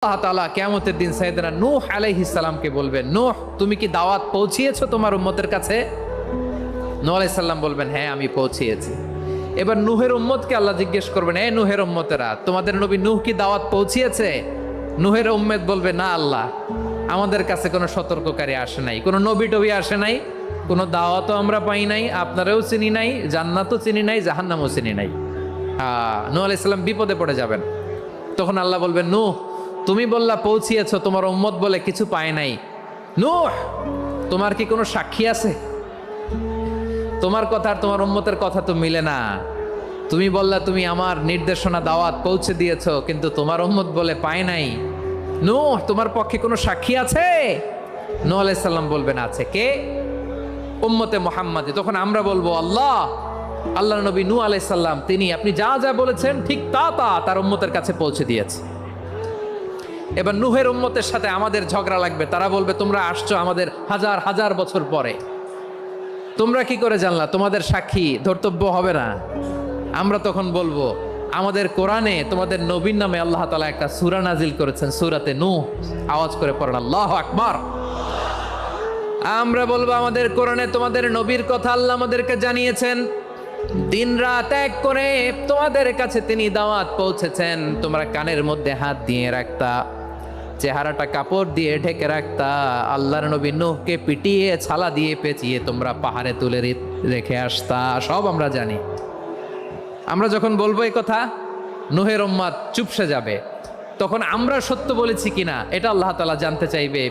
আল্লাহ তাআলা কিয়ামতের দিন সাইয়েদনা নূহ আলাইহিস সালামকে বলবেন, নূহ তুমি কি দাওয়াত পৌঁছিয়েছো তোমার উম্মতের কাছে? নূহ আলাইহিস সালাম বলবেন, হ্যাঁ আমি পৌঁছিয়েছি। এবার নূহের উম্মতকে আল্লাহ জিজ্ঞেস করবেন, এ নূহের উম্মতেরা, তোমাদের নবী নূহ কি দাওয়াত পৌঁছিয়েছে? নূহের উম্মত বলবে, না আল্লাহ, আমাদের কাছে কোনো সতর্ককারী আসে নাই, কোনো নবী টবি আসে নাই, কোনো দাওয়াতও আমরা পাই নাই, আপনারাও চিনি নাই, জান্নাতও চিনি নাই, জাহান্নামও চিনি নাই। নূহ আলাইহিস সালাম বিপদে পড়ে যাবেন। তখন আল্লাহ বলবেন, নূহ তুমি বললা পৌঁছিয়েছো, তোমার উম্মত বলে কিছু পায় নাই। নূহ তোমার কি কোনো সাক্ষী আছে? তোমার কথা আর তোমার উম্মতের কথা তো মিলে না। তুমি বললা তুমি আমার নির্দেশনা দাওয়াত পৌঁছে দিয়েছো, কিন্তু তোমার উম্মত বলে পায় নাই। নূহ তোমার পক্ষে কোনো সাক্ষী আছে? নূহ আলাইহিস সালাম বলবেন, আছে। কে? উম্মতে মুহাম্মাদী। তখন আমরা বলবো, আল্লাহ নবী নূহ আলাইহিস সালাম তিনি আপনি যা যা বলেছেন ঠিক তা তার উম্মতের কাছে পৌঁছে দিয়েছে। এবার নূহের উম্মতের সাথে আমাদের ঝগড়া লাগবে। তারা বলবে, তোমরা আসছো আমাদের হাজার হাজার বছর পরে, তোমরা কি করে জানলা? তোমাদের সাক্ষী ধর্তব্য হবে না? আমরা তখন বলবো, আমাদের কোরআনে তোমাদের নবীর নামে আল্লাহ তাআলা একটা সূরা নাজিল করেছেন, সূরাতে নূহ। আওয়াজ করে পড়েন আল্লাহু আকবার। আমরা বলবো, আমাদের কোরআনে তোমাদের নবীর কথা আল্লাহ আমাদেরকে জানিয়েছেন, দিন রাত এক করে তোমাদের কাছে তিনি দাওয়াত পৌঁছেছেন। তোমরা কানের মধ্যে হাত দিয়ে রাখতা, চেহারাটা কাপড় দিয়ে ঢেকে রাখতা, আল্লাহর নবী নূহকে পিটিয়ে ছালা দিয়ে পেঁচিয়ে তোমরা পাহাড়ে তুলে রেখে আসতা। সব আমরা জানি। আমরা যখন বলবো এই কথা, নূহের উম্মত চুপসে যাবে। তখন আমরা সত্য বলেছি কিনা এটা আল্লাহ তাআলা জানতে চাইবে।